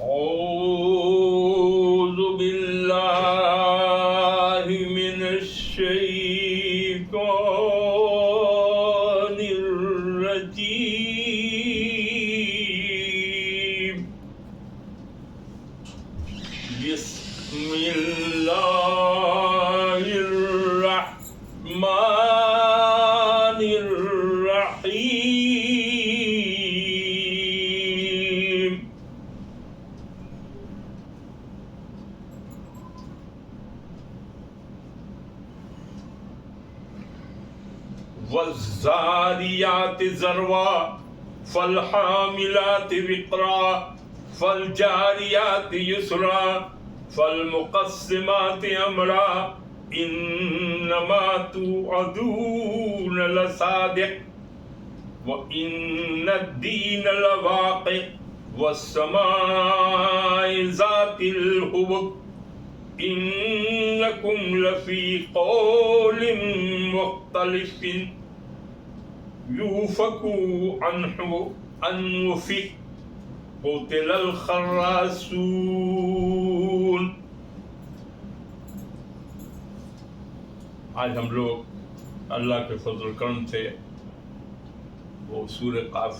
أعوذ بالله من الشيطان الرجيم. بسم الله الرحمن الرحيم. والذاريات ذروا فالحاملات وقرا فالجاريات يسرا فالمقسمات امرا انما توعدون لصادق وان الدين لواقع والسماء ذات الحبك انکم لفی قول مختلف یوفک عنہ انفک قتل الخراصون. آج ہم لوگ اللہ کے فضل و کرم سے وہ سورہ قاف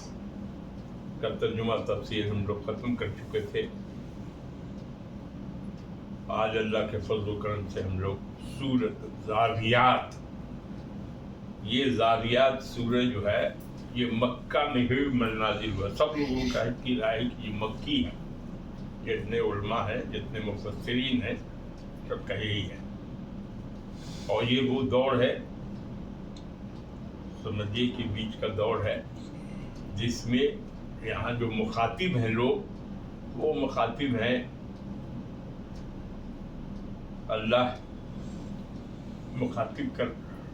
کا ترجمہ تفسیر ہم لوگ ختم کر چکے تھے. آج اللہ کے فضل و کرم سے ہم لوگ سورۃ زاریات، یہ زاریات سورہ جو ہے یہ مکہ میں ہی نازل ہوا. سب لوگوں کا ہے کہ رائے کہ یہ مکی ہے، جتنے علماء ہیں جتنے مفسرین ہیں سب کا یہی ہے. اور یہ وہ دور ہے سمجھیے کہ بیچ کا دور ہے جس میں یہاں جو مخاطب ہیں لوگ وہ مخاطب ہیں اللہ مخاطب کر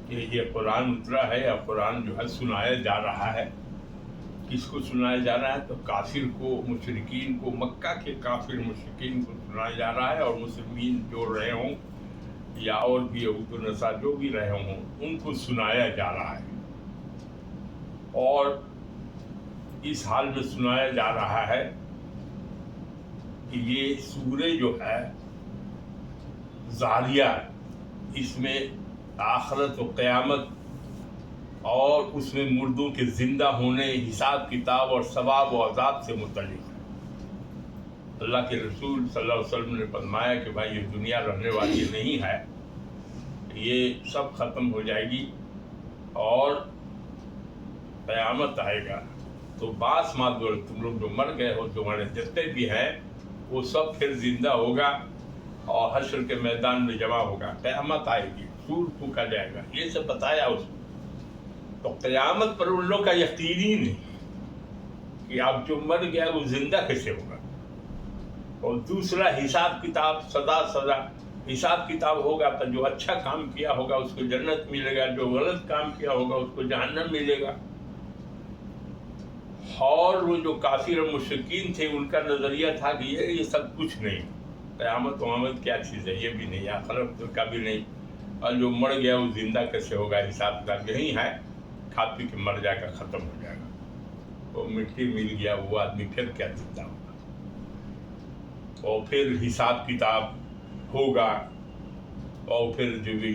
کہ یہ قرآن اترا ہے یا قرآن جو ہے سنایا جا رہا ہے. کس کو سنایا جا رہا ہے؟ تو کافر کو، مشرکین کو، مکہ کے کافر مشرکین کو سنایا جا رہا ہے، اور مسلمین جو رہے ہوں یا اور بھی یہود و نصارہ جو بھی رہے ہوں ان کو سنایا جا رہا ہے. اور اس حال میں سنایا جا رہا ہے کہ یہ سورہ جو ہے زاریات، اس میں آخرت و قیامت اور اس میں مردوں کے زندہ ہونے، حساب کتاب اور ثواب و عذاب سے متعلق ہے. اللہ کے رسول صلی اللہ علیہ وسلم نے فرمایا کہ بھائی یہ دنیا رہنے والی نہیں ہے، یہ سب ختم ہو جائے گی اور قیامت آئے گا. تو باس معذور تم لوگ جو مر گئے ہو، تمہارے جتنے بھی ہیں وہ سب پھر زندہ ہوگا اور حشر کے میدان میں جمع ہوگا. قیامت آئے گی، سور پھونکا جائے گا، یہ سب بتایا اس کو. تو قیامت پر ان لوگ کا یقین ہی نہیں کہ اب جو مر گیا وہ زندہ کیسے ہوگا. اور دوسرا حساب کتاب، سزا حساب کتاب ہوگا. تو جو اچھا کام کیا ہوگا اس کو جنت ملے گا، جو غلط کام کیا ہوگا اس کو جہنم ملے گا. اور وہ جو کافر اور مشرکین تھے ان کا نظریہ تھا کہ یہ سب کچھ نہیں، قیامت وامت کیا چیز ہے، یہ بھی نہیں، آخرت کا بھی نہیں، اور جو مر گیا وہ زندہ کیسے ہوگا. حساب کتاب یہی ہے، کھا پی کے مر جائے گا، ختم ہو جائے گا. وہ مٹی مل گیا، وہ آدمی پھر کیا زندہ ہوگا. اور پھر حساب کتاب ہوگا، اور پھر جو بھی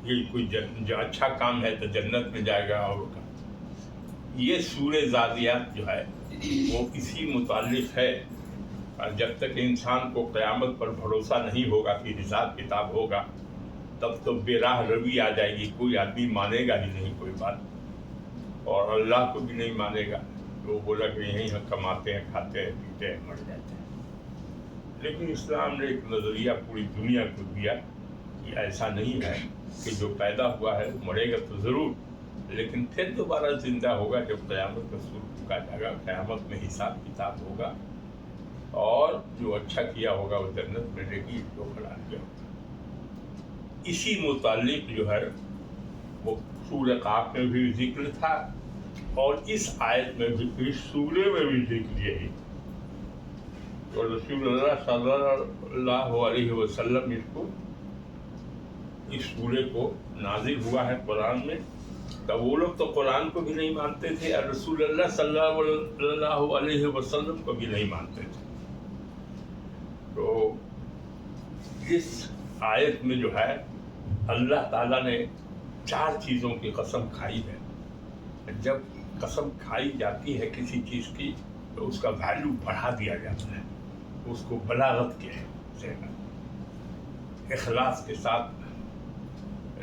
یہ کوئی جو اچھا کام ہے تو جنت میں جائے گا. اور یہ سورہ زاریات جو ہے وہ اسی متعلق ہے. اور جب تک انسان کو قیامت پر بھروسہ نہیں ہوگا کہ حساب کتاب ہوگا تب تو بے راہ روی آ جائے گی. کوئی آدمی مانے گا ہی نہیں کوئی بات، اور اللہ کو بھی نہیں مانے گا. وہ بولا کہ یہیں ہم کماتے ہیں، کھاتے ہیں، پیتے ہیں، مر جاتے ہیں. لیکن اسلام نے ایک نظریہ پوری دنیا کو دیا کہ ایسا نہیں ہے کہ جو پیدا ہوا ہے وہ مرے گا تو ضرور، لیکن پھر دوبارہ زندہ ہوگا جب قیامت کا سور پھونکا جائے گا. قیامت میں حساب کتاب ہوگا اور جو اچھا کیا ہوگا وہ جنت ملے گی، جو خراب کیا ہوگا. اسی متعلق جو ہے وہ سورہ قاف میں بھی ذکر تھا اور اس آیت میں بھی، اس سورے میں بھی ذکر یہی. تو رسول اللہ صلی اللہ علیہ وسلم اس سورے کو نازل ہوا ہے قرآن میں. تو وہ لوگ تو قرآن کو بھی نہیں مانتے تھے اور رسول اللہ صلی اللہ علیہ وسلم کو بھی نہیں مانتے تھے. تو اس آیت میں جو ہے اللہ تعالیٰ نے 4 چیزوں کی قسم کھائی ہے. جب قسم کھائی جاتی ہے کسی چیز کی تو اس کا ویلیو بڑھا دیا جاتا ہے، اس کو بلاغت کے سے اخلاص کے ساتھ.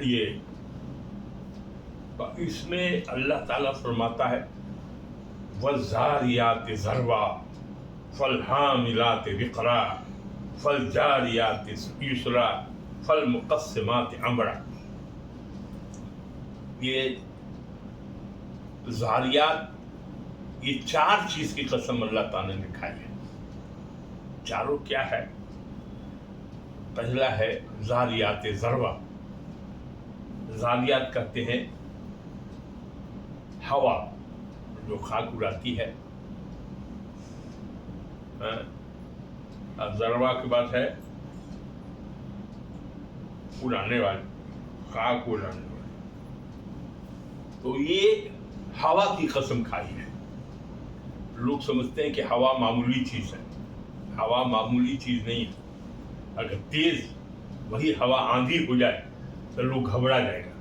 یہ اس میں اللہ تعالیٰ فرماتا ہے وَالزَّارِيَاتِ ذَرْوًا فَالْحَامِلَاتِ وِقْرًا فَالْجَارِيَاتِ يُسْرًا فَالْمُقَسِّمَاتِ أَمْرًا. یہ زاریات، یہ 4 چیز کی قسم اللہ تعالیٰ نے کھائی ہے. چاروں کیا ہے؟ پہلا ہے زاریات ذروا. زاریات کہتے ہیں ہوا جو خاک اڑاتی ہے. ذروا کے بعد ہے اڑانے والی، خاک اڑانے والی. تو یہ ہوا کی قسم کھائی ہے. لوگ سمجھتے ہیں کہ ہوا معمولی چیز ہے. ہوا معمولی چیز نہیں ہے. اگر تیز وہی ہوا آندھی ہو جائے تو لوگ گھبرا جائے گا.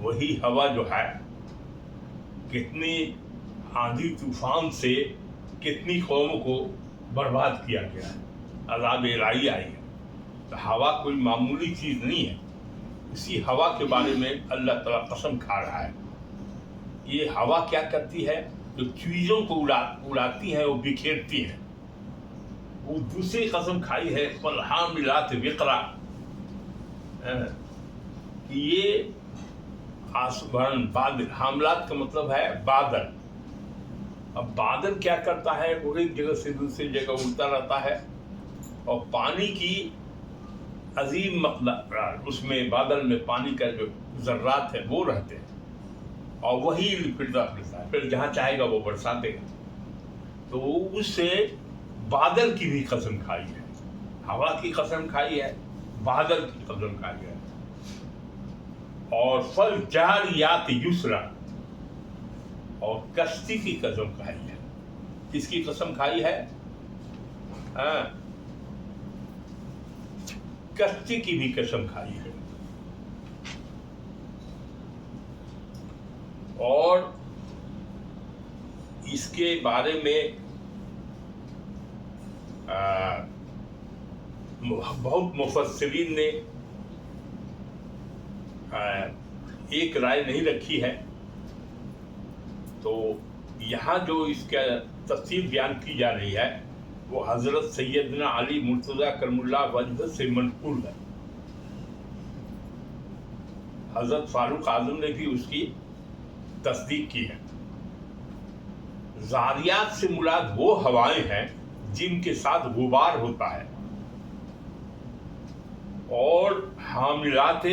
وہی ہوا جو ہے کتنی آندھی طوفان سے کتنی قوموں کو برباد کیا گیا ہے، عذاب الہی آئی ہے. تو ہوا کوئی معمولی چیز نہیں ہے. اسی ہوا کے بارے میں اللہ تعالیٰ قسم کھا رہا ہے. یہ ہوا کیا کرتی ہے؟ جو چیزوں کو اڑاتی ہے وہ بکھیرتی ہے. وہ دوسری قسم کھائی ہے فالحاملات وقرا. یہ آسمان بادل، حاملات کا مطلب ہے بادل. اب بادل کیا کرتا ہے؟ وہ ایک جگہ سے دوسری جگہ اڑتا رہتا ہے اور پانی کی عظیم مقدار اس میں بادل میں پانی کا جو ذرات ہیں وہ رہتے ہیں اور وہی پھرتا پھرتا ہے، پھر جہاں چاہے گا وہ برسا دے گا. تو اس سے بادل کی بھی قسم کھائی ہے. ہوا کی قسم کھائی ہے، بادل کی قسم کھائی ہے. اور فالجاریات یسرا، اور کشتی کی قسم کھائی ہے. کس کی قسم کھائی ہے؟ کشتی کی بھی قسم کھائی ہے. اور اس کے بارے میں بہت مفسرین نے ایک رائے نہیں رکھی ہے. تو یہاں جو اس کا تفصیل بیان کی جا رہی ہے وہ حضرت سیدنا علی مرتضیٰ کرم اللہ وجہ سے منقول ہے. حضرت فاروق اعظم نے بھی اس کی تصدیق کی ہے. زاریات سے مراد وہ ہوائیں ہیں جن کے ساتھ غبار ہوتا ہے، اور حاملات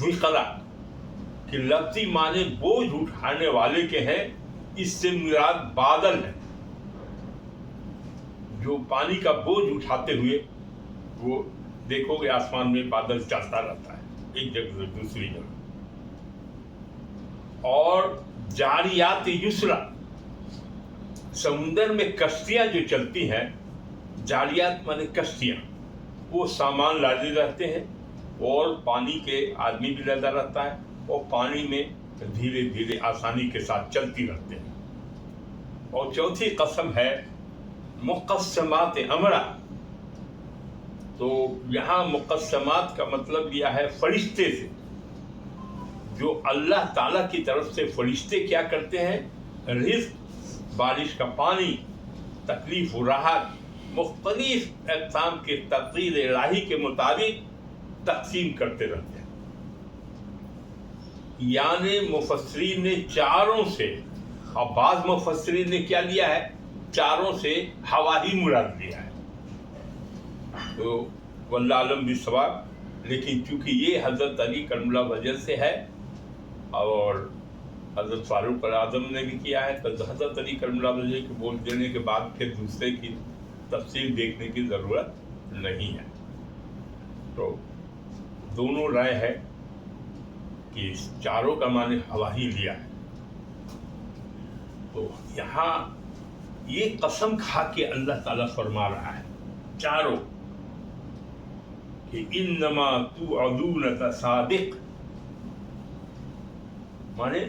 وقرا کہ لفظی معنی بوجھ اٹھانے والے کے ہیں. اس سے مراد بادل ہے جو پانی کا بوجھ اٹھاتے ہوئے، وہ دیکھو گے آسمان میں بادل چلتا رہتا ہے ایک جگہ سے دوسری جگہ. اور جاریات یسرا، سمندر میں کشتیاں جو چلتی ہیں، جاریات مانے کشتیاں، وہ سامان لادے رہتے ہیں اور پانی کے آدمی بھی لدا رہتا ہے اور پانی میں دھیرے دھیرے آسانی کے ساتھ چلتی رہتے ہیں. اور چوتھی قسم ہے مقسمات امرا. تو یہاں مقسمات کا مطلب یہ ہے فرشتے سے، جو اللہ تعالیٰ کی طرف سے فرشتے کیا کرتے ہیں؟ رزق، بارش کا پانی، تکلیف و راحت، مختلف اقسام کے تقدیر الہی کے مطابق تقسیم کرتے رہتے ہیں. یعنی مفسرین نے چاروں سے، اور بعض مفسرین نے کیا لیا ہے؟ چاروں سے ہوا ہی مراد لیا ہے. تو واللہ عالم بالصواب. لیکن چونکہ یہ حضرت علی کرم اللہ وجہ سے ہے اور حضرت فاروق اعظم نے بھی کیا ہے، تو حضرت علی کرم اللہ وجہ کے بول دینے کے بعد پھر دوسرے کی تفصیل دیکھنے کی ضرورت نہیں ہے. تو دونوں رائے ہے کہ چاروں کا معنی ہوا ہی لیا ہے. تو یہاں یہ قسم کھا کے اللہ تعالیٰ فرما رہا ہے چاروں کہ انما توعدون لصادق، مانے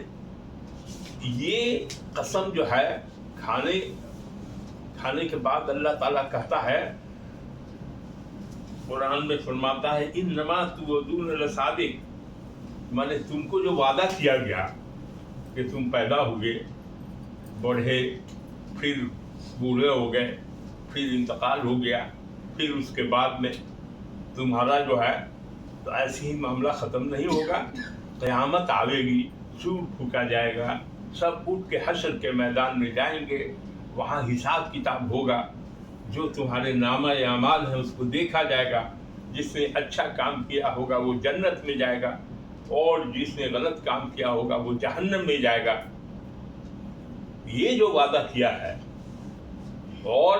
یہ قسم جو ہے کھانے کے بعد اللہ تعالیٰ کہتا ہے، قرآن میں فرماتا ہے انما توعدون لصادق، مانے تم کو جو وعدہ کیا گیا کہ تم پیدا ہوئے، بڑھے، پھر بوڑھے ہو گئے، پھر انتقال ہو گیا، پھر اس کے بعد میں تمہارا جو ہے تو ایسے ہی معاملہ ختم نہیں ہوگا، قیامت آئے گی، سور پھونکا جائے گا، سب اٹھ کے حشر کے میدان میں جائیں گے، وہاں حساب کتاب ہوگا، جو تمہارے نامہ اعمال ہیں اس کو دیکھا جائے گا، جس نے اچھا کام کیا ہوگا وہ جنت میں جائے گا، اور جس نے غلط کام کیا ہوگا وہ جہنم میں جائے گا۔ یہ جو وعدہ کیا ہے اور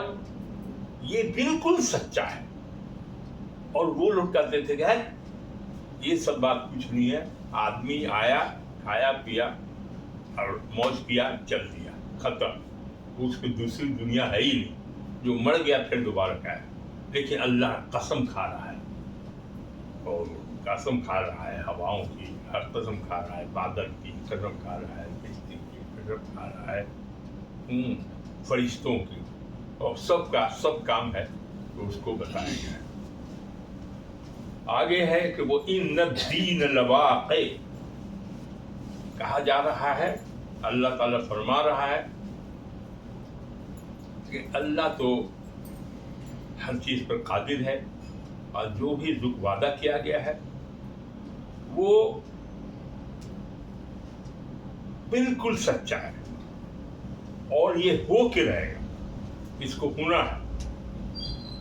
یہ بالکل سچا ہے، اور وہ لوگ کہتے تھے کہ یہ سب بات کچھ نہیں ہے، آدمی آیا، کھایا پیا اور موج کیا، چل دیا، ختم، اس کی دوسری دنیا ہے ہی نہیں، جو مر گیا پھر دوبارہ کا ہے۔ لیکن اللہ قسم کھا رہا ہے، اور قسم کھا رہا ہے ہواؤں کی، ہر قسم کھا رہا ہے بادل کی، قسم کھا رہا ہے بجلی کی، قسم کھا رہا ہے فرشتوں کی، اور سب کا سب کام ہے تو اس کو بتایا گیا ہے۔ آگے ہے کہ وہ ان الدین لواقع، کہا جا رہا ہے، اللہ تعالیٰ فرما رہا ہے کہ اللہ تو ہر چیز پر قادر ہے، اور جو بھی وعدہ کیا گیا ہے وہ بالکل سچا ہے، اور یہ ہو کے رہے گا، اس کو ہونا ہے۔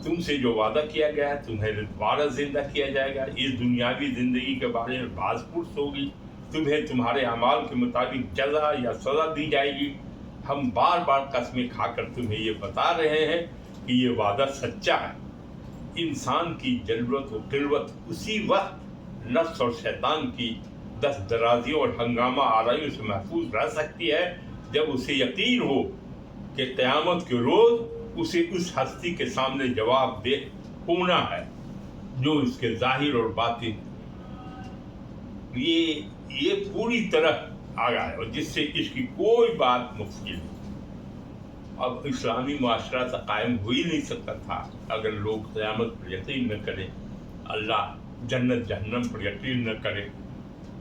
تم سے جو وعدہ کیا گیا ہے تمہیں دوبارہ زندہ کیا جائے گا، اس دنیاوی زندگی کے بارے میں باز پرس ہوگی، تمہیں تمہارے اعمال کے مطابق جزا یا سزا دی جائے گی۔ ہم بار بار قسمیں کھا کر تمہیں یہ بتا رہے ہیں کہ یہ وعدہ سچا ہے۔ انسان کی ضرورت و قلوت اسی وقت نفس اور شیطان کی دست درازیوں اور ہنگامہ آرائیوں سے محفوظ رہ سکتی ہے جب اسے یقین ہو کہ قیامت کے روز اسے اس ہستی کے سامنے جواب دہ ہونا ہے جو اس کے ظاہر اور باطن یہ پوری طرح آگاہ ہے، اور جس سے اس کی کوئی بات مشکل نہیں۔ اب اسلامی معاشرہ تو قائم ہو ہی نہیں سکتا تھا اگر لوگ قیامت پر یقین نہ کریں، اللہ جنت جہنم پر یقین نہ کریں،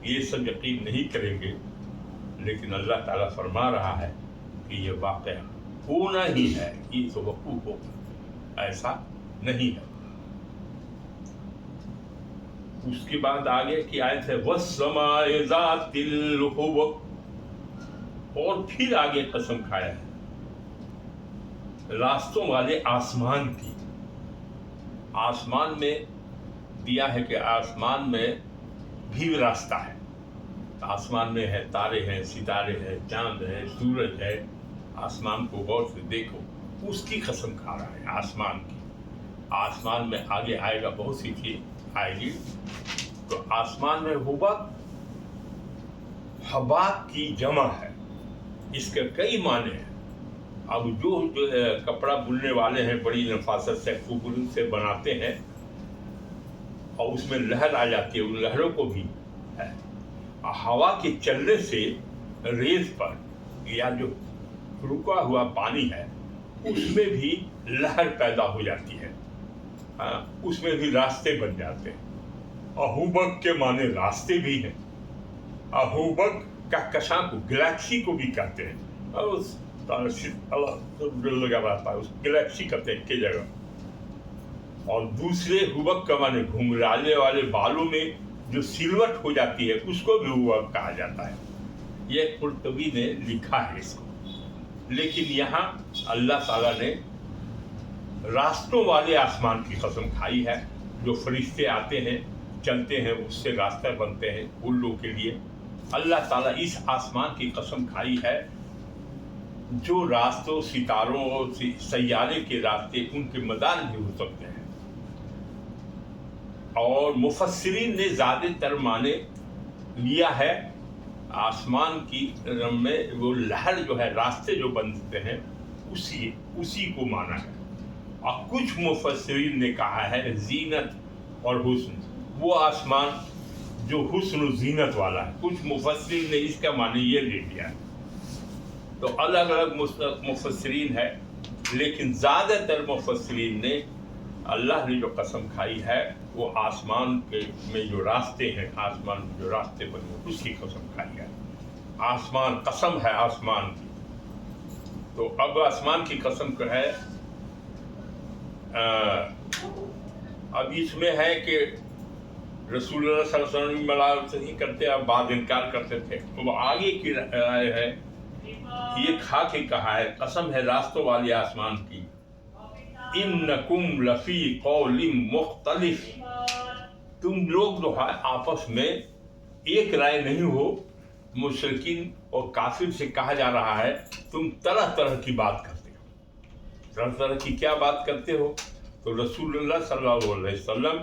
یہ سب یقین نہیں کریں گے۔ لیکن اللہ تعالیٰ فرما رہا ہے کہ یہ واقعہ ہونا ہی ہے، یہ توقع ہوگا، ایسا نہیں ہے۔ اس کے بعد آگے کی آیت ہے وَالسَّمَاءِ ذَاتِ الْحُبُقِ، اور پھر آگے قسم کھایا ہے راستوں والے آسمان کی۔ آسمان میں دیا ہے کہ آسمان میں بھی راستہ ہے، آسمان میں ہے، تارے ہیں، ستارے ہیں، چاند ہے، سورج ہے، آسمان کو غور سے دیکھو، اس کی قسم کھا رہا ہے آسمان کی۔ آسمان میں آگے آئے گا، بہت سی چیز آئے گی، تو آسمان میں حباق کی جمع ہے، اس کے کئی معنی ہیں۔ اب جو کپڑا بننے والے ہیں بڑی نفاست سے، خوبصورت سے بناتے ہیں، اور اس میں لہر آ جاتی ہے، ان لہروں کو بھی ہے۔ ہوا کے چلنے سے ریت پر یا جو رکا ہوا پانی ہے اس میں بھی لہر پیدا ہو جاتی ہے، اس میں بھی راستے بن جاتے ہیں۔ احوبک کے معنی راستے بھی ہیں، احوبک کہکشاں کو، گلیکسی کو بھی کہتے ہیں، اور اس لگا رہتا ہے، اس گلیکسی کہتے ہیں کی جگہ۔ اور دوسرے حبک کا معنی گھنگھرانے والے بالوں میں جو سلوٹ ہو جاتی ہے اس کو بھی حبک کہا جاتا ہے۔ یہ قرطبی نے لکھا ہے اس کو، لیکن یہاں اللہ تعالیٰ نے راستوں والے آسمان کی قسم کھائی ہے، جو فرشتے آتے ہیں، چلتے ہیں، اس سے راستہ بنتے ہیں ان لوگوں کے لیے۔ اللہ تعالیٰ اس آسمان کی قسم کھائی ہے جو راستوں، ستاروں اور سیارے کے راستے ان کے مدار بھی ہو سکتے ہیں۔ اور مفسرین نے زیادہ تر معنی لیا ہے آسمان کی میں وہ لہر جو ہے، راستے جو بنتے ہیں उसी को माना है। और कुछ मुफस्सिरीन ने कहा है जीनत और हुस्न, वो आसमान जो हुस्न और जीनत वाला है। कुछ मुफस्सिरीन ने इसका माने ये ले लिया है। तो अलग अलग मुफस्सिरीन है, लेकिन ज़्यादातर मुफस्सिरीन ने अल्लाह ने जो कसम खाई है वो आसमान के में जो रास्ते हैं, आसमान में जो रास्ते बने उसकी कसम खाई है। आसमान, कसम है आसमान की। तो अब आसमान की कसम का है। अब इसमें है कि रसूलुल्लाह सल्लल्लाहु अलैहि वसल्लम बड़ा सही करते, अब बाद इनकार करते थे। तो आगे की राय है, ये खा के कहा है, कसम है रास्तों वाले आसमान की, इन्नकुम लफी कौलिम मुख्तलिफ, तुम लोग जो है आपस में एक राय नहीं हो। मुशरिकीन और काफिर से कहा जा रहा है तुम तरह तरह की बात करते हो। तरह तरह की क्या बात करते हो? तो रसूलुल्लाह सल्लल्लाहु अलैहि वसल्लम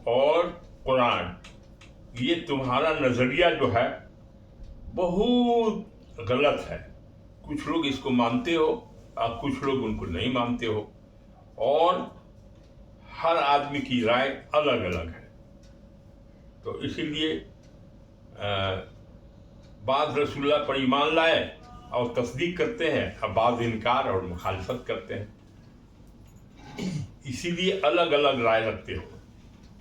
और कुरान, ये तुम्हारा नज़रिया जो है बहुत गलत है। कुछ लोग इसको मानते हो और कुछ लोग उनको नहीं मानते हो, और हर आदमी की राय अलग अलग है। तो इसीलिए बाद रसूलुल्लाह पर ईमान लाए और तस्दीक करते हैं, और बाद इनकार और मुखालिफत करते हैं। इसीलिए अलग अलग राय रखते हो।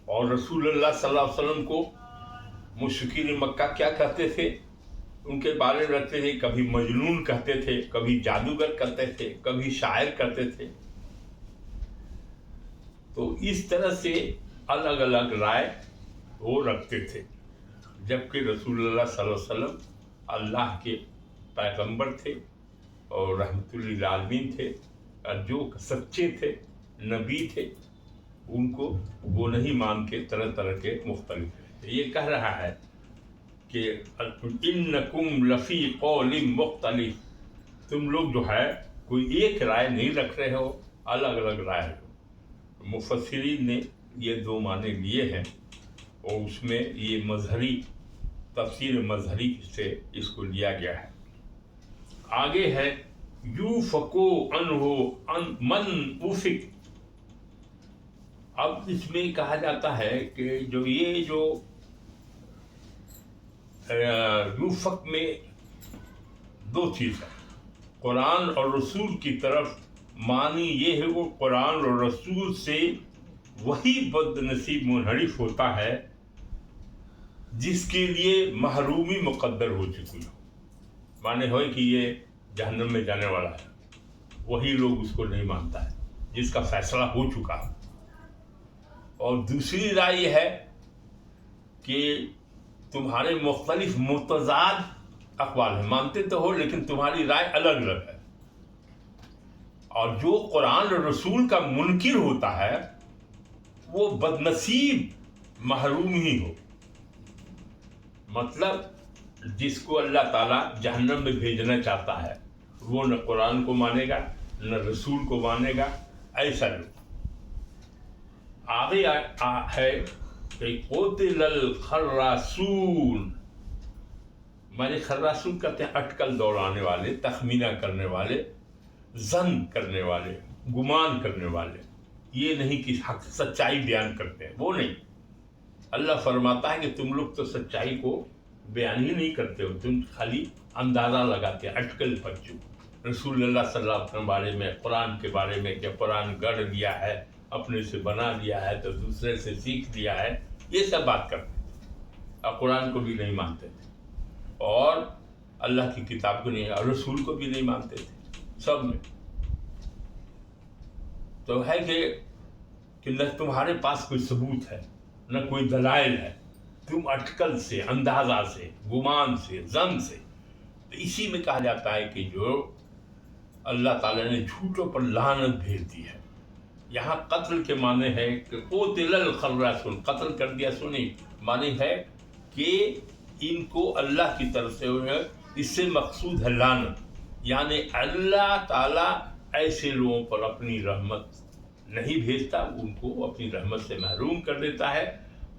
और रसूलुल्लाह सल्लल्लाहु अलैहि वसल्लम को मुश्रिकीन मक्का क्या कहते थे? उनके बारे में रखते थे, कभी मजनून कहते थे, कभी जादूगर कहते थे, कभी शायर कहते थे। तो इस तरह से अलग अलग राय वो रखते थे। जबकि रसूलुल्लाह सल्लल्लाहु अलैहि वसल्लम अल्लाह के पैगंबर थे और रहमतुल लिल आलमीन थे, और जो सच्चे थे, नबी थे, उनको वो नहीं मान के तरह तरह के मुख्तलिफ। ये कह रहा है कि इन्नकुम लफी कौलिम मुख्तलिफ, तुम लोग जो है कोई एक राय नहीं रख रहे हो, अलग अलग राय हो। मुफस्सिरीन ने ये दो माने लिए हैं, और उसमें ये मजहरी तफसीर मजहरी से इसको लिया गया है। आगे है यूफको अनहो मन उफिक। अब इसमें कहा जाता है कि जो यूफक में दो चीज़ है, कुरान और रसूल की तरफ मानी ये है, वो कुरान और रसूल से वही बदनसीब मुनहरिफ होता है जिसके लिए महरूमी मुकद्दर हो चुकी हो, माने हो कि ये जहन्नम में जाने वाला है, वही लोग उसको नहीं मानता है जिसका फैसला हो चुका है। और दूसरी राय है कि तुम्हारे मुख्तलिफ मुतज़ाद अक़वाल हैं, मानते तो हो लेकिन तुम्हारी राय अलग अलग है। और जो कुरान और रसूल का मुनकिर होता है वो बदनसीब महरूम ही हो। मतलब जिसको अल्लाह ताला जहन्नम में भेजना चाहता है वो न कुरान को मानेगा न रसूल को मानेगा, ऐसा लोग। आगे है कि क़ुतिलल खर्रासून, माने खर्रासून कहते हैं अटकल दौड़ाने वाले, तखमीना करने वाले, जन करने वाले, गुमान करने वाले। ये नहीं कि हक सच्चाई बयान करते हैं, वो नहीं। अल्लाह फरमाता है कि तुम लोग तो सच्चाई को बयान ही नहीं करते हो, तुम खाली अंदाज़ा लगाते हैं, अटकल बच्चू। रसूलुल्लाह सल्लल्लाहु अलैहि वसल्लम के बारे में, कुरान के बारे में, कि कुरान गढ़ लिया है, अपने से बना लिया है, तो दूसरे से सीख लिया है, ये सब बात करते थे। और कुरान को भी नहीं मानते थे, और अल्लाह की किताब को नहीं, और रसूल को भी नहीं मानते थे, सब में। तो है कि न तुम्हारे पास कोई सबूत है न कोई दलाइल है, तुम अटकल से, अंदाजा से, गुमान से, जन से। तो इसी में कहा जाता है कि जो अल्लाह ताला ने झूठों पर लानत भेज दी है। यहाँ कत्ल के माने है कि क़ुतिलल खर्रासून, कत्ल कर दिया, सुनी, माने है कि इनको अल्लाह की तरफ से है, इससे मकसूद है लानत। यानी अल्लाह ताला ऐसे लोगों पर अपनी रहमत नहीं भेजता, उनको अपनी रहमत से महरूम कर देता है,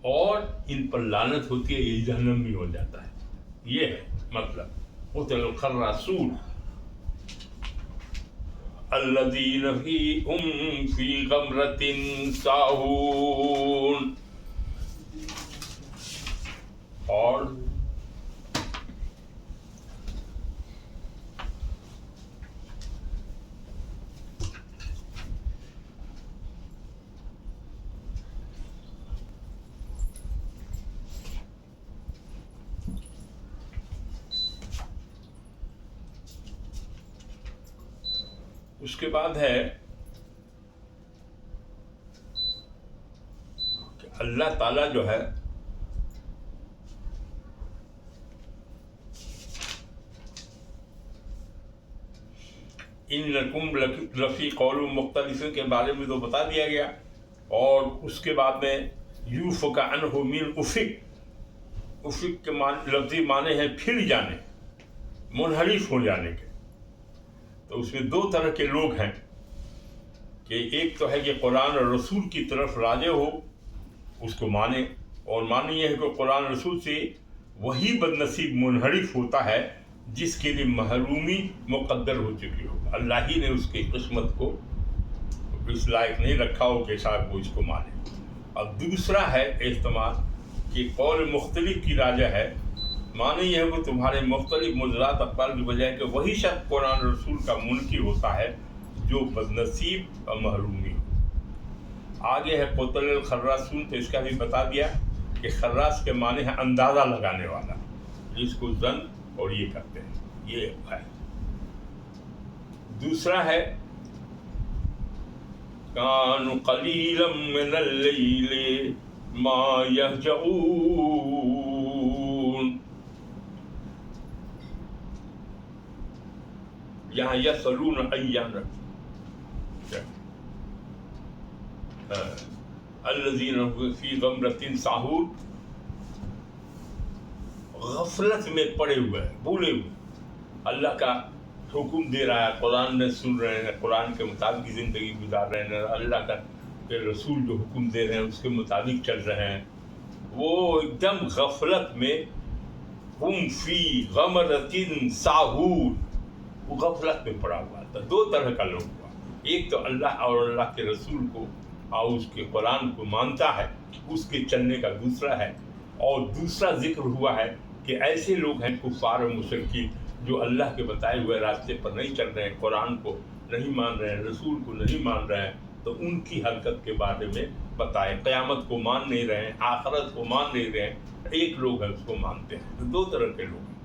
और इन पर लानत होती है, ये जहन्नम में हो जाता है। ये है मतलब क़ुतिलल खर्रासून। الذین هم فی غمرۃ ساہون. اور اس کے بعد ہے کہ اللہ تعالیٰ جو ہے انکم لفی قول مختلف کے بارے میں تو بتا دیا گیا، اور اس کے بعد میں یوفک عنہ من افک. افک کے لفظی معنی ہے پھر جانے، منحرف ہو جانے کے. تو اس میں دو طرح کے لوگ ہیں کہ ایک تو ہے کہ قرآن اور رسول کی طرف راجع ہو، اس کو مانے، اور معنی یہ ہے کہ قرآن رسول سے وہی بدنصیب منحرف ہوتا ہے جس کے لیے محرومی مقدر ہو چکی ہو. اللہ ہی نے اس کی قسمت کو اس لائق نہیں رکھا ہو کہ صاحب وہ اس کو مانے. اور دوسرا ہے احتمال کہ قول مختلف کی راجع ہے، معنی یہ ہے کہ تمہارے مختلف معجزات اقوال کی وجہ ہے کہ وہی شخص قرآن رسول کا منکر ہوتا ہے جو بدنصیب اور محرومی ہو. آگے ہے قتل الخراصون، تو اس کا بھی بتا دیا کہ خراص کے معنی ہے اندازہ لگانے والا، جس کو زن اور یہ کرتے ہیں، یہ ہے. دوسرا ہے کانوا قلیلا من اللیل ما یہجعون. یہاں یسألون ایان الذین فی غمرۃ ساہون، غفلت میں پڑے ہوئے ہیں، بھولے ہوئے. اللہ کا حکم دے رہا ہے، قرآن میں سن رہے ہیں، قرآن کے مطابق زندگی گزار رہے ہیں، اللہ کا رسول جو حکم دے رہے ہیں اس کے مطابق چل رہے ہیں، وہ ایک دم غفلت میں ہم فی غمرۃ ساہون، وہ غفلت میں پڑا ہوا تھا. دو طرح کا لوگ ہوا، ایک تو اللہ اور اللہ کے رسول کو اور اس کے قرآن کو مانتا ہے، اس کے چلنے کا دوسرا ہے. اور دوسرا ذکر ہوا ہے کہ ایسے لوگ ہیں کفار و مشرکین جو اللہ کے بتائے ہوئے راستے پر نہیں چل رہے ہیں، قرآن کو نہیں مان رہے ہیں، رسول کو نہیں مان رہے ہیں. تو ان کی حرکت کے بارے میں بتائے، قیامت کو مان نہیں رہے ہیں، آخرت کو مان نہیں رہے ہیں. ایک لوگ ہیں اس کو مانتے ہیں. دو طرح کے لوگ ہیں.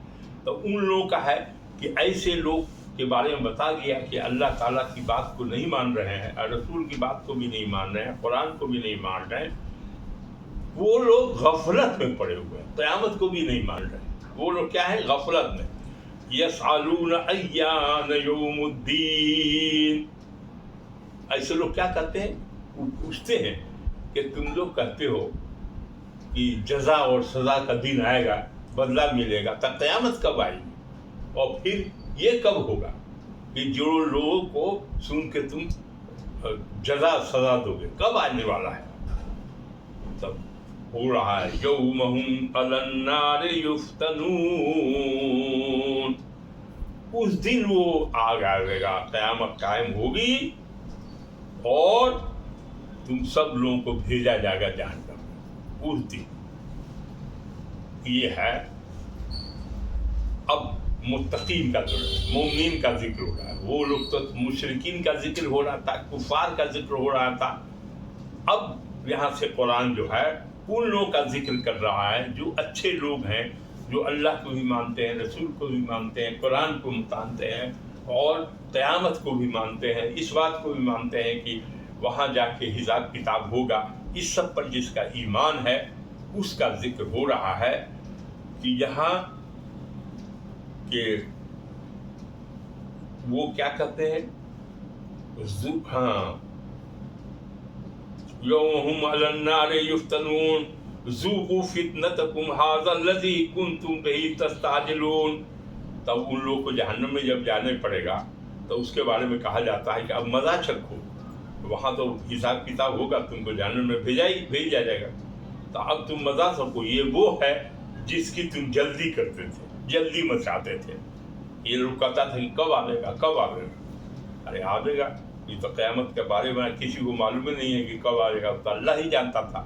تو ان لوگوں کا ہے کہ ایسے لوگ کے بارے میں بتا دیا کہ اللہ تعالیٰ کی بات کو نہیں مان رہے ہیں، اور رسول کی بات کو بھی نہیں مان رہے ہیں، قرآن کو بھی نہیں مان رہے ہیں. وہ لوگ غفلت میں پڑے ہوئے ہیں، قیامت کو بھی نہیں مان رہے ہیں. وہ لوگ کیا ہیں؟ غفلت میں. یسألون ایان یوم الدین. ایسے لوگ کیا کرتے ہیں؟ وہ پوچھتے ہیں کہ تم لوگ کہتے ہو کہ جزا اور سزا کا دن آئے گا، بدلہ ملے گا، تب قیامت کب آئے گی؟ اور پھر یہ کب ہوگا کہ جو لوگوں کو سن کے تم جزا سزا دو گے، کب آنے والا ہے؟ تب ہو رہا ہے یوم ہم علی النار یفتنون. اس دن وہ آگ آئے گا، قیامت قائم ہوگی اور تم سب لوگوں کو بھیجا جائے گا جہنم. اس دن یہ ہے. اب متقین کا مومنین کا ذکر ہو رہا ہے. وہ لوگ تو مشرکین کا ذکر ہو رہا تھا، کفار کا ذکر ہو رہا تھا. اب یہاں سے قرآن جو ہے ان لوگوں کا ذکر کر رہا ہے جو اچھے لوگ ہیں، جو اللہ کو بھی مانتے ہیں، رسول کو بھی مانتے ہیں، قرآن کو مانتے ہیں، اور قیامت کو بھی مانتے ہیں، اس بات کو بھی مانتے ہیں کہ وہاں جا کے حساب کتاب ہوگا. اس سب پر جس کا ایمان ہے اس کا ذکر ہو رہا ہے کہ یہاں کہ وہ کیا کہتے ہیں، ہاں یوم ہم علی النار یفتنون ذوقوا فتنتکم ھذا الذی کنتم بہ تستعجلون. تب ان لوگوں کو جہنم میں جب جانے پڑے گا تو اس کے بارے میں کہا جاتا ہے کہ اب مزہ چکھو، وہاں تو حساب کتاب ہوگا، تم کو جہنم میں بھیجا جائے گا، تو اب تم مزہ سکو. یہ وہ ہے جس کی تم جلدی کرتے تھے، جلدی مچاتے تھے. یہ لوگ کہتا تھا کہ کب آئے گا، کب آئے گا. अरे आवेगा, ये तो क़यामत के बारे में किसी को मालूम ही नहीं है कि कब आएगा, तो अल्लाह ही जानता था।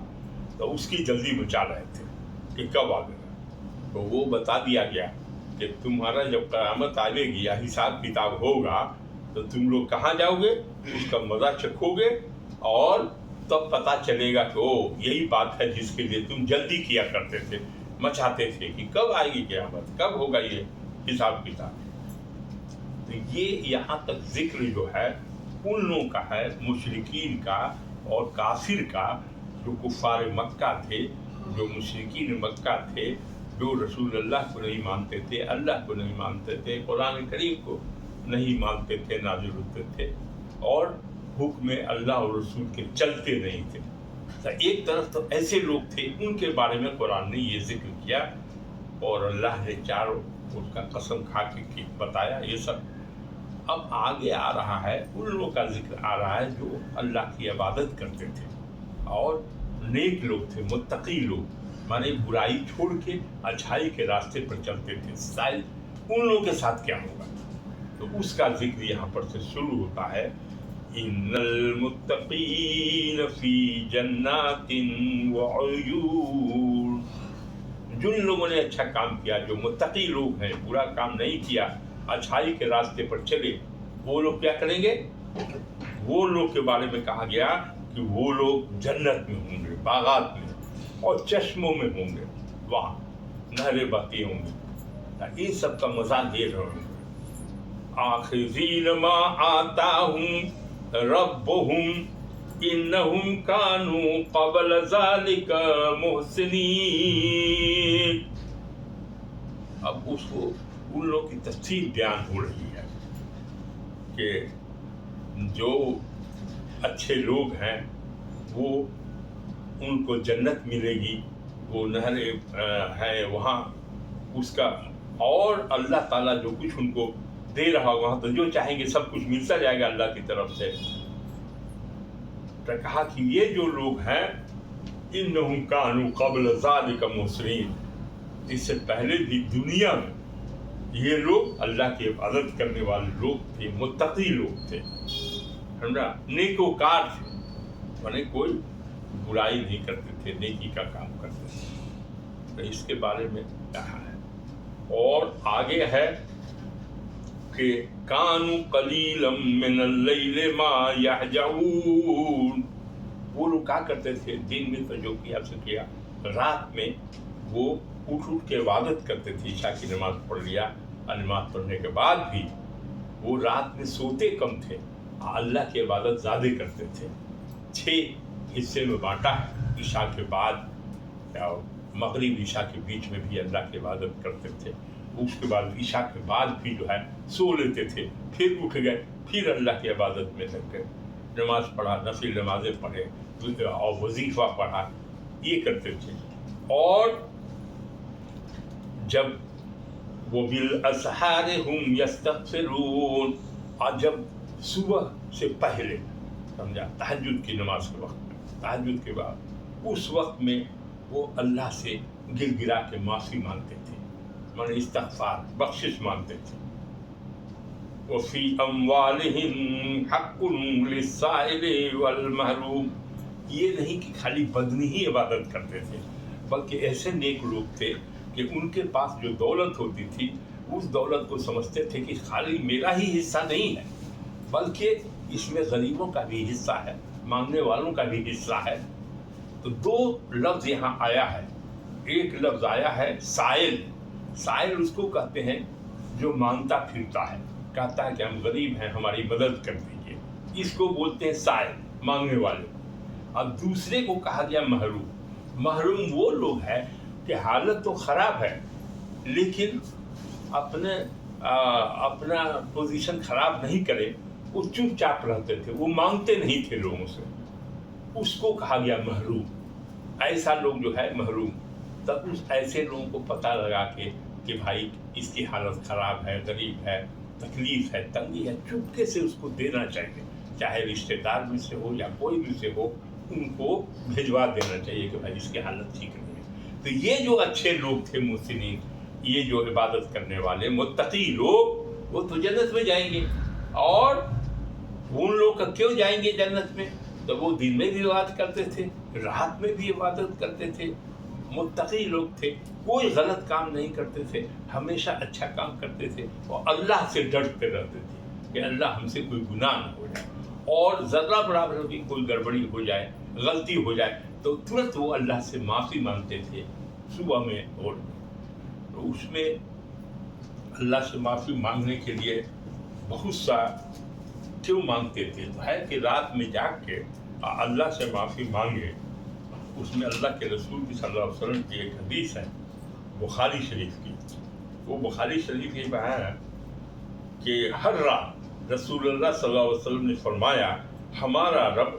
तो उसकी जल्दी मचा रहे थे कि कब आवेगा। तो वो बता दिया गया कि तुम्हारा जब क़यामत आवेगी या हिसाब किताब होगा तो तुम लोग कहाँ जाओगे, उसका मज़ा चखोगे और तब पता चलेगा कि ओ यही बात है जिसके लिए तुम जल्दी किया करते थे, मचाते थे कि कब आएगी क़यामत, कब होगा ये हिसाब किताब। तो ये यहाँ तक जिक्र जो है उन लोगों का है, मुशरिकीन का और काफिर का, जो कुफ़ार मक्का थे, जो मुशरिकीन मक्का थे, जो रसूलुल्लाह को नहीं मानते थे, अल्लाह को नहीं मानते थे, कुरान करीम को नहीं मानते थे, नाज़िल होते थे, और हुक्म अल्लाह और रसूल के चलते नहीं थे। तो एक तरफ तो ऐसे लोग थे, उनके बारे में कुरान ने ये जिक्र किया, और अल्लाह ने चारों उसका कसम खा के बताया ये सब। अब आगे आ रहा है, उन लोगों का जिक्र आ रहा है जो अल्लाह की इबादत करते थे और नेक लोग थे, मुत्तकी लोग, माने बुराई छोड़ के अच्छाई के रास्ते पर चलते थे। शायद उन लोगों के साथ क्या होगा, तो उसका जिक्र यहाँ पर से शुरू होता है। इन्नल मुत्तकीन फी जन्नातिन व उयून। जिन लोगों ने अच्छा काम किया, जो मुत्तकी लोग हैं, बुरा काम नहीं किया, अच्छाई के रास्ते पर चले, वो लोग क्या करेंगे, वो लोग के बारे में कहा गया कि वो लोग जन्नत में होंगे, बागात में और चश्मों में होंगे, वहाँ नहरें बहती होंगी, इन सब का मजा ले रहे होंगे। आखिरीन मा आताहुम रब्बुहुम इन्नहुम कानू क़ब्ल ज़ालिका मुहसिनीन। अब उसको उन लोग की तफसील बयान हो रही है कि जो अच्छे लोग हैं वो उनको जन्नत मिलेगी, वो नहरें हैं वहाँ उसका, और अल्लाह ताला जो कुछ उनको दे रहा होगा, तो जो चाहेंगे सब कुछ मिलता जाएगा अल्लाह की तरफ से। तो कहा कि ये जो लोग हैं, इन्नहुम कानू क़ब्ल ज़ालिका मुहसिनीन, इससे पहले भी दुनिया में ये लोग अल्लाह की इबादत करने वाले लोग थे, मुत्तकी लोग थे, समझा, नेकोकार थे, माने कोई बुराई नहीं करते थे, नेकी का काम करते थे। तो इसके बारे में कहा है। और आगे है कि कानू कलीलम मिनल लैल मा यहजऊन। वो लोग क्या करते थे, दिन में तो जो किया सो किया, रात में वो उठ के इबादत करते थे। ईशा की नमाज पढ़ लिया, नमाज पढ़ने के बाद भी वो रात में सोते कम थे, अल्लाह की इबादत ज़्यादा करते थे। 6 हिस्से में बांटा है, ईशा के बाद या मगरिब ईशा के बीच में भी अल्लाह की इबादत करते थे। उसके बाद ईशा के बाद भी जो है सो लेते थे, फिर उठ गए, फिर अल्लाह की इबादत में लग गए, नमाज पढ़ा, नफिल नमाजें पढ़े और वजीफ़ा पढ़ा, ये करते थे। और जब वो बिल असहार हुम यस्तग़फिरून, और जब सुबह से पहले, समझा, तहज्जुद की नमाज के वक्त, तहज्जुद के बाद, उस वक्त में वो अल्लाह से गिड़गिड़ा के माफ़ी मांगते थे, माने इस्तग़फ़ार, बख्शिश मांगते थे। वफ़ी अम्वालिहिम हक़्क़ुन लिस्साइल वल महरूम। ये नहीं कि खाली बदनी ही इबादत करते थे, बल्कि ऐसे नेक लोग थे कि उनके पास जो दौलत होती थी, उस दौलत को समझते थे कि खाली मेरा ही हिस्सा नहीं है, बल्कि इसमें गरीबों का भी हिस्सा है, मांगने वालों का भी हिस्सा है। तो 2 लफ्ज़ यहाँ आया है। एक लफ्ज़ आया है साइल। साइल उसको कहते हैं जो मांगता फिरता है, कहता है कि हम गरीब हैं, हमारी मदद कर दीजिए, इसको बोलते हैं साइल, मांगने वाले। अब दूसरे को कहा गया महरूम। महरूम वो लोग हैं कि हालत तो ख़राब है, लेकिन अपना पोजीशन ख़राब नहीं करे, वो चुपचाप रहते थे, वो मांगते नहीं थे लोगों से, उसको कहा गया महरूम। ऐसा लोग जो है महरूम। तब उस ऐसे लोगों को पता लगा कि भाई इसकी हालत ख़राब है, गरीब है, तकलीफ़ है, तंगी है, चुपके से उसको देना चाहिए, चाहे रिश्तेदार में से हो या कोई भी से हो, उनको भिजवा देना चाहिए कि भाई इसकी हालत ठीक नहीं है। तो ये जो अच्छे लोग थे मुहसिनीन, ये जो इबादत करने वाले मुत्तकी लोग, वो तो जन्नत में जाएंगे। और क्यों जाएंगे जन्नत में? तो वो दिन में भी इबादत करते थे, रात में भी इबादत करते थे, मुत्तकी लोग थे, कोई गलत काम नहीं करते थे, हमेशा अच्छा काम करते थे और अल्लाह से डरते रहते थे कि अल्लाह हमसे कोई गुनाह न हो जाए, और ज़र्रा बराबर की कोई गड़बड़ी हो जाए, गलती हो जाए तो तुरंत वो अल्लाह से माफ़ी मांगते थे सुबह में और तो उसमें अल्लाह से माफ़ी मांगने के लिए बहुत सा क्यों मांगते थे, तो है कि रात में जाग के अल्लाह से माफ़ी मांगे। उसमें अल्लाह के रसूल की सल्लल्लाहु अलैहि वसल्लम की एक हदीस है बुखारी शरीफ की, वो बुखारी शरीफ ये बयान है कि हर रात रसूलुल्लाह सल्लल्लाहु अलैहि वसल्लम ने फरमाया, हमारा रब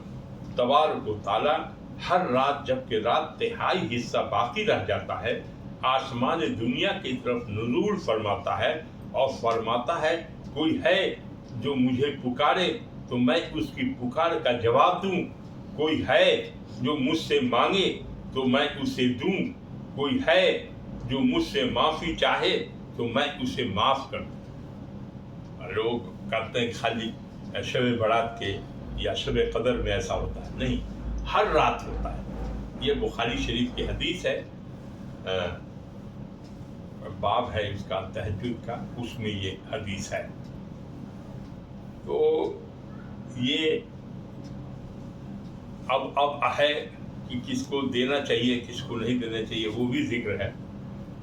तबारक व तआला हर रात जबकि रात तिहाई हिस्सा बाकी रह जाता है, आसमान दुनिया की तरफ नुज़ूल फरमाता है और फरमाता है कोई है जो मुझे पुकारे तो मैं उसकी पुकार का जवाब दूं, कोई है जो मुझसे मांगे तो मैं उसे दूं, कोई है जो मुझसे माफ़ी चाहे तो मैं उसे माफ़ कर दूं। लोग कहते हैं खाली शब बरात के या शब कदर में ऐसा होता है, नहीं, हर रात होता है। ये बुखारी शरीफ की हदीस है, बाब है इसका तहज्जुद का, उसमें ये हदीस है। तो ये अब है कि किसको देना चाहिए किसको नहीं देना चाहिए वो भी जिक्र है,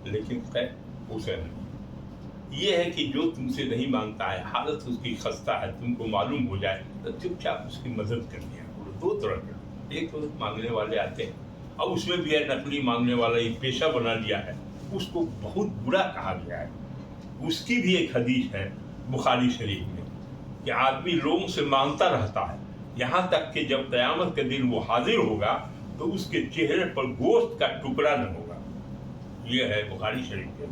लेकिन खैर उसे नहीं। ये है कि जो तुमसे नहीं मांगता है, हालत उसकी खस्ता है, तुमको मालूम हो जाए तो चुपचाप उसकी मदद कर दिया करो। दो तरह के, एक तो मांगने वाले आते हैं, अब उसमें भी है नकली मांगने वाला, एक पेशा बना लिया है, उसको बहुत बुरा कहा गया है। उसकी भी एक हदीस है बुखारी शरीफ में कि आदमी लोगों से मांगता रहता है, यहाँ तक कि जब क़यामत के दिन वो हाजिर होगा तो उसके चेहरे पर गोश्त का टुकड़ा न होगा। ये है बुखारी शरीफ के।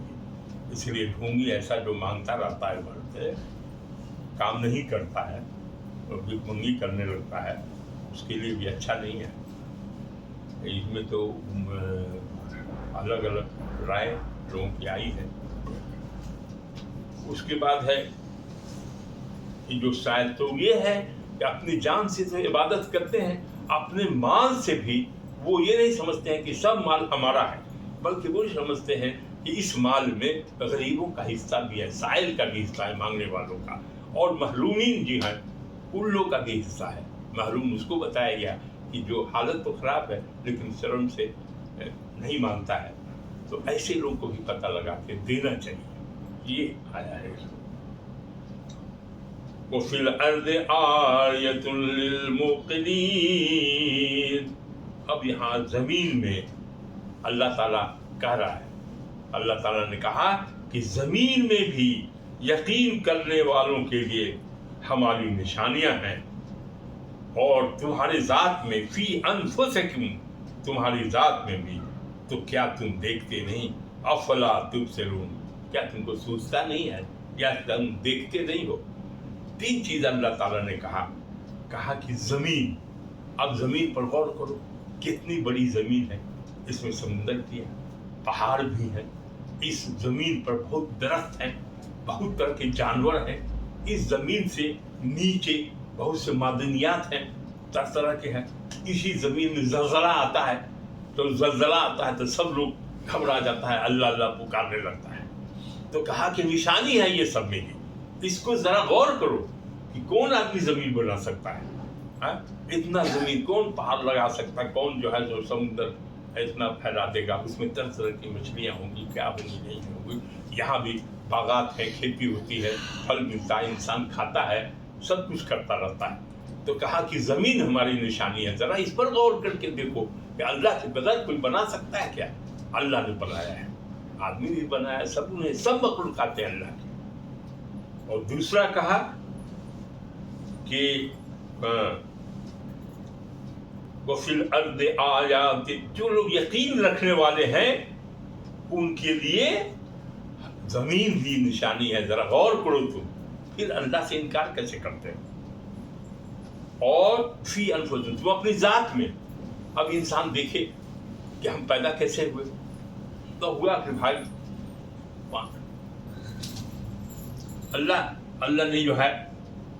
इसलिए ढोंगी ऐसा जो मांगता रहता है, बढ़ते काम नहीं करता है और भिखमंगी करने लगता है, उसके लिए भी अच्छा नहीं है। इसमें तो अलग अलग राय लोगों की आई है। उसके बाद है कि जो शायद तो ये है कि अपनी जान से तो इबादत करते हैं, अपने माल से भी वो ये नहीं समझते हैं कि सब माल हमारा है, बल्कि वो समझते हैं कि इस माल में गरीबों का हिस्सा भी है, साइल का भी हिस्सा है, मांगने वालों का, और महरूमीन जी हैं उन लोगों का भी हिस्सा है। महरूम उसको बताया गया कि जो हालत तो ख़राब है लेकिन शर्म से नहीं मांगता है, तो ऐसे लोगों को भी पता लगा के देना चाहिए। ये आया है। वफ़िल अर्द आयतुल लिल मुक़िनीन। अब यहाँ ज़मीन में अल्लाह ताला कह रहा है, अल्लाह ताला ने कहा कि ज़मीन में भी यकीन करने वालों के लिए हमारी निशानियां हैं, और तुम्हारे ज़ात में फी अनफुसिकुम, तुम्हारी ज़ात में भी, तो क्या तुम देखते नहीं? अफला तुबसिरून, क्या तुमको सूझता नहीं है या तुम देखते नहीं हो? तीन चीज़ अल्लाह ताला ने कहा कि ज़मीन, अब ज़मीन पर गौर करो, कितनी बड़ी ज़मीन है, इसमें समुंदर भी है, पहाड़ भी है, इस ज़मीन पर बहुत दरख्त हैं, बहुत तरह के जानवर हैं, इस ज़मीन से नीचे बहुत से मादनियात हैं, तरह तरह के हैं। इसी ज़मीन में ज़लज़ला आता है, तो ज़लज़ला आता है तो सब लोग घबरा जाता है, अल्लाह अल्लाह पुकारने लगता है। तो कहा कि निशानी है ये सब मेरी, इसको ज़रा गौर करो कि कौन आदमी ज़मीन बना सकता है, इतना ज़मीन कौन पहाड़ लगा सकता है, कौन जो है जो समुद्र इतना फैला देगा, उसमें तरह तरह की मछलियाँ होंगी, क्या होंगी नहीं होंगी। यहाँ भी बागात है, खेती होती है, फल मिलता है, इंसान खाता है, सब कुछ करता रहता है। तो कहा कि ज़मीन हमारी निशानी है, ज़रा इस पर गौर करके देखो कि अल्लाह के बगैर कोई बना सकता है क्या? अल्लाह ने बनाया है, आदमी भी बनाया, सब ने, सब मखलूक़ात हैं अल्लाह की। और दूसरा कहा कि वफ़िल अर्द आयात, जो लोग यकीन रखने वाले हैं उनके लिए ज़मीन भी निशानी है, ज़रा गौर करो तुम। फिर अल्लाह से इनकार कैसे करते हैं? और फी अनफुसिकुम, तुम अपनी ज़ात में। अब इंसान देखे कि हम पैदा कैसे हुए, तो हुआ कि भाई अल्लाह ने जो है,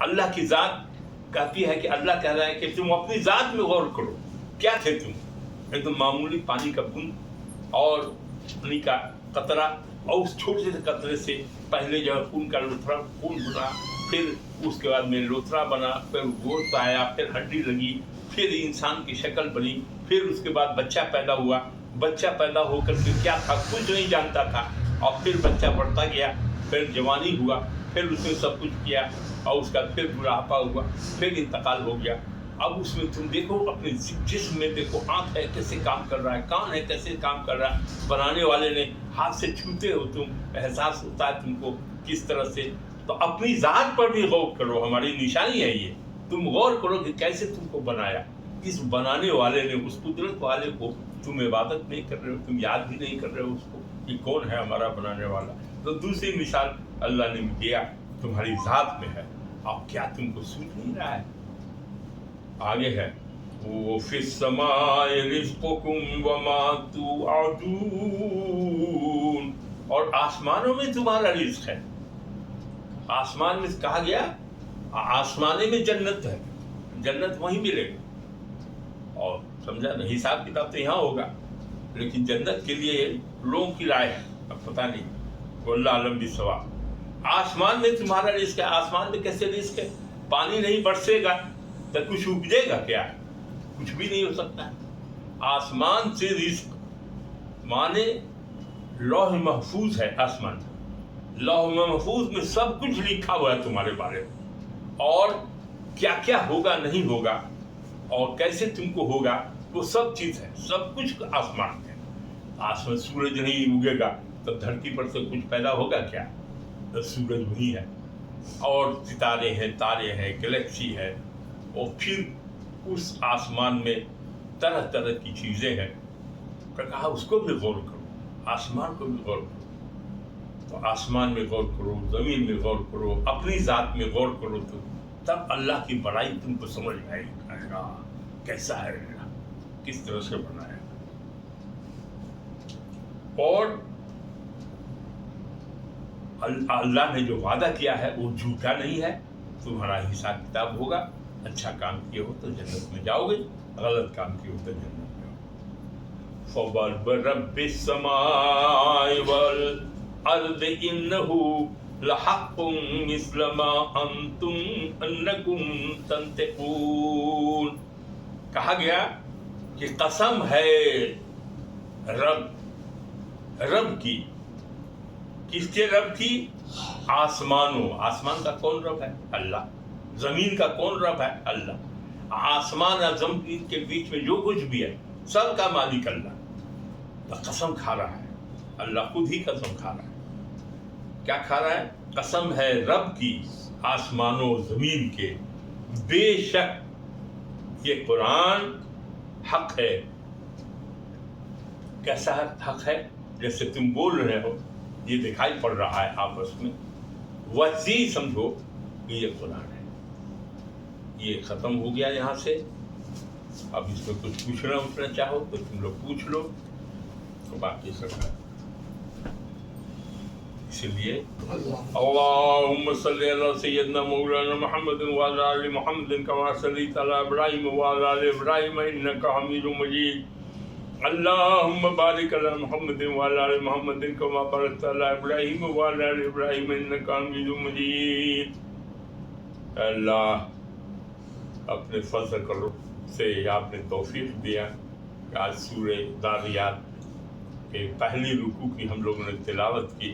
अल्लाह की ज़ात कहती है कि अल्लाह कह रहा है कि तुम अपनी ज़ात में गौर करो, क्या थे तुम? एकदम मामूली पानी का बूंद और पानी का कतरा, और उस छोटे से कतरे से पहले जो है खून का लोथरा, खून बना, फिर उसके बाद में लोथरा बना, फिर गोश्त आया, फिर हड्डी लगी, फिर इंसान की शक्ल बनी, फिर उसके बाद बच्चा पैदा हुआ। बच्चा पैदा होकर के क्या था कुछ नहीं जानता था, और फिर बच्चा बढ़ता गया, फिर जवानी हुआ, फिर उसने सब कुछ किया, और उसका फिर बुढ़ापा हुआ, फिर इंतकाल हो गया। अब उसमें तुम देखो अपने जिस्म में देखो, आँख है कैसे काम कर रहा है, कान है कैसे काम कर रहा है, बनाने वाले ने हाथ से छूते हो तुम, एहसास होता है तुमको किस तरह से। तो अपनी ज़ात पर भी गौर करो, हमारी निशानी है ये। तुम गौर करो कि कैसे तुमको बनाया, इस बनाने वाले ने, उस कुदरत वाले को तुम इबादत नहीं कर रहे हो, तुम याद भी नहीं कर रहे हो उसको कि कौन है हमारा बनाने वाला। तो दूसरी मिसाल अल्लाह ने दिया तुम्हारी ज़ात में है, अब क्या तुमको सूझ नहीं रहा है? आगे है वो फिस्समाए रिज़्क़ुकुम वमा तुअदून, और आसमानों में तुम्हारा रिज़्क़ है। आसमान में कहा गया आसमाने में जन्नत है, जन्नत वहीं मिलेगी। और समझा ना, हिसाब किताब तो यहाँ होगा, लेकिन जन्नत के लिए लोगों की राय है, अब पता नहीं, वल्लाह आलम बिस्सवाब। आसमान में तुम्हारा रिज़्क़ है। आसमान में कैसे रिज़्क़ है? पानी नहीं बरसेगा तो कुछ उपजेगा क्या? कुछ भी नहीं हो सकता है। आसमान से रिज़्क़ माने लौह महफूज है आसमान। लौह महफूज में सब कुछ लिखा हुआ है तुम्हारे बारे में, और क्या क्या होगा नहीं होगा और कैसे तुमको होगा, वो सब चीज़ है, सब कुछ आसमान है। आसमान, सूरज नहीं उगेगा तो धरती पर से कुछ पैदा होगा क्या? तो सूरज वही है, और सितारे हैं, तारे हैं, गैलेक्सी है, और फिर उस आसमान में तरह तरह की चीज़ें हैं। तो कहा उसको भी गौर करो, आसमान को भी गौर करो। तो आसमान में गौर करो, ज़मीन में गौर करो, अपनी ज़ात में गौर करो, तो तब अल्लाह की बड़ाई तुमको समझ में आएगा, कैसा है अल्लाह, किस तरह से बनाया। और अल्लाह ने जो वादा किया है वो झूठा नहीं है। तुम्हारा हिसाब किताब होगा, अच्छा काम किए हो तो जन्नत में जाओगे, गलत काम किए हो तो जन्नत में जाओगे। फरब्बिस समाई वल अर्द इन्नहु लहक्कुम मिस्ल मा अंतुम अन्नकुम तंतिकून। कहा गया कि कसम है रब की। किसके रब की? आसमानों। आसमान का कौन रब है? अल्लाह। जमीन का कौन रब है? अल्लाह। आसमान और जमीन के बीच में जो कुछ भी है सब का मालिक अल्लाह। तो कसम खा रहा है, अल्लाह खुद ही कसम खा रहा है। क्या खा रहा है? कसम है रब की, आसमानों जमीन के, बेशक ये कुरान हक है। कैसा हक है? जैसे तुम बोल रहे हो, ये दिखाई पड़ रहा है आपस में, वैसे ही समझो कि ये कुरान है। ये खत्म हो गया यहाँ से। अब इसमें कुछ पूछना उठना चाहो तो तुम लोग पूछ लो, तो बाकी सब है। इसलिए अल्लाहुम्मा सल्ली अला सय्यदना मौलाना मुहम्मद व अला आलि मुहम्मद कमा सल्लैता अला इब्राहीम व अला आलि इब्राहीम इन्नका हमीदुम मजीद। अल्लाहुम्मा बारिक अला मुहम्मद व अला आलि मुहम्मद कमा बारकता अला इब्राहीम व अला आलि इब्राहीम इन्नका हमीदुम मजीद। अल्लाह, अपने फज़ल करो से आपने तौफीक दिया कि आज सूरह दारियात के पहली रुकू की हम लोगों ने तिलावत की,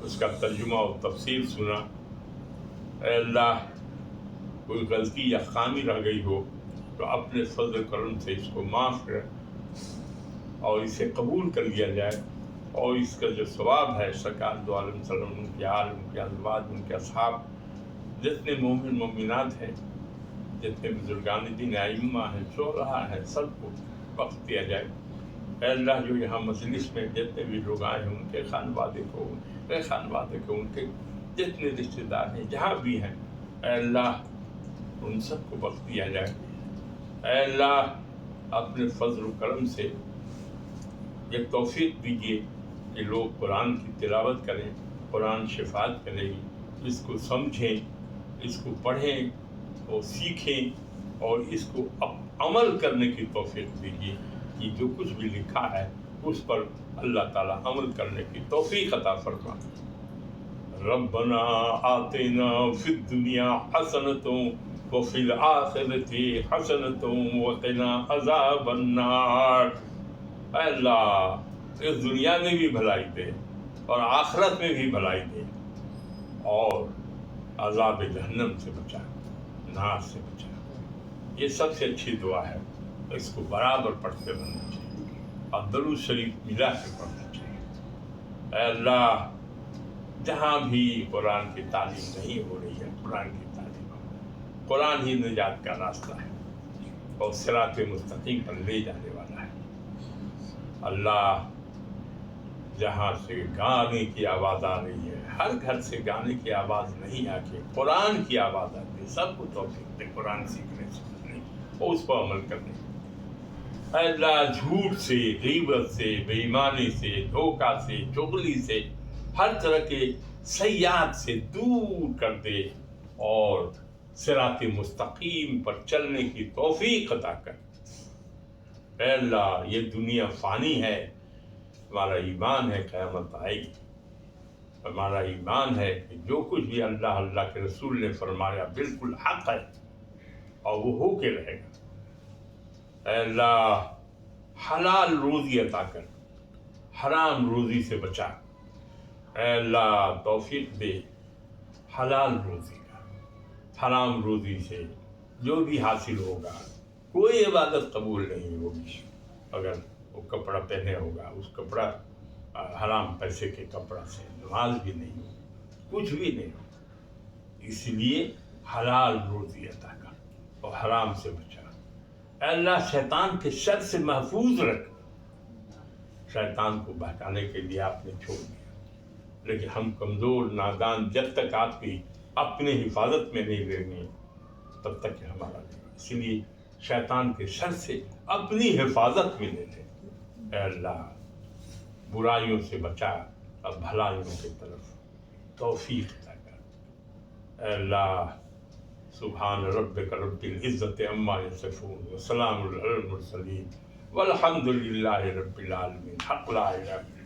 उसका तर्जुमा और तफसीर सुना। अल्लाह, कोई गलती या खामी रह गई हो तो अपने फज़ल करम से इसको माफ़ कर और इसे कबूल कर लिया जाए, और इसका जो सवाब है सरकार दो आलम सल्लम, उनके आल, उनके अज़वाज, उनके असहाब, जितने मोमिन मोमिनात हैं, जितने बुजुर्गान दीन आइम्मा हैं, शोरा हैं, सबको बख्श दिया जाए। अल्लाह, जो यहाँ मजलिस में जितने भी लोग आए हैं उनके खानवादे को, उनके खानवादे को, उनके जितने रिश्तेदार हैं जहाँ भी हैं, अल्लाह उन सबको बख्श दिया जाए। अल्लाह, अपने फजल करम से ये तौफीक दीजिए कि लोग कुरान की तिलावत करें, कुरान शिफात करेगी, इसको समझें, इसको पढ़ें, وہ سیکھیں اور اس کو عمل کرنے کی توفیق دیجیے کہ جو کچھ بھی لکھا ہے اس پر اللہ تعالیٰ عمل کرنے کی توفیق عطا فرما۔ ربنا آتنا فی الدنیا حسنۃ وفی الآخرۃ حسنۃ وقنا عذاب النار۔ اے اللہ اس دنیا میں بھی بھلائی دے اور آخرت میں بھی بھلائی دے اور عذاب جہنم سے بچا، نار سے بچا۔ یہ سب سے اچھی دعا ہے، اس کو برابر پڑھتے رہنا چاہیے اور درود شریف ملا کے پڑھنا چاہیے۔ اے اللہ جہاں بھی قرآن کی تعلیم نہیں ہو رہی ہے، قرآن کی تعلیم ہو، قرآن ہی نجات کا راستہ ہے اور صراط مستقیم پر لے جانے والا ہے۔ اللہ جہاں سے گانے کی آواز آ رہی ہے، ہر گھر سے گانے کی آواز نہیں آ کے قرآن کی آواز آتی ہے، سب کو توفیق دے قرآن سیکھنے اور اس پر عمل کرنے۔ اے اللہ جھوٹ سے، غیبت سے، بے ایمانی سے، دھوکہ سے، چغلی سے، ہر طرح کے سیئات سے دور کر دے اور صراط مستقیم پر چلنے کی توفیق عطا کر۔ اے اللہ یہ دنیا فانی ہے، ہمارا ایمان ہے قیامت آئے گی، ہمارا ایمان ہے کہ جو کچھ بھی اللہ کے رسول نے فرمایا بالکل حق ہے اور وہ ہو کے رہے گا۔ اے اللہ حلال روزی عطا کر، حرام روزی سے بچا۔ اے اللہ توفیق دے حلال روزی کا، حرام روزی سے جو بھی حاصل ہوگا کوئی عبادت قبول نہیں ہوگی۔ اگر وہ کپڑا پہنے ہوگا اس کپڑا حرام پیسے کے کپڑا سے نماز بھی نہیں ہو، کچھ بھی نہیں ہو۔ اس لیے حلال روزی عطا کر اور حرام سے بچا۔ اے اللہ شیطان کے شر سے محفوظ رکھ۔ شیطان کو بہکانے کے لیے آپ نے چھوڑ دیا، لیکن ہم کمزور نادان جب تک آپ کی اپنے حفاظت میں نہیں لیں گے تب تک ہمارا نہیں۔ اسی لیے شیطان کے شر سے اپنی حفاظت میں لے لیں۔ اے اللہ برائیوں سے بچا اور بھلائیوں کی طرف توفیق عطا کر۔ اے اللہ سبحان ربک رب العزت عما یصفون وسلام علی المرسلین والحمد للہ رب العالمین۔ حق لا الہ الا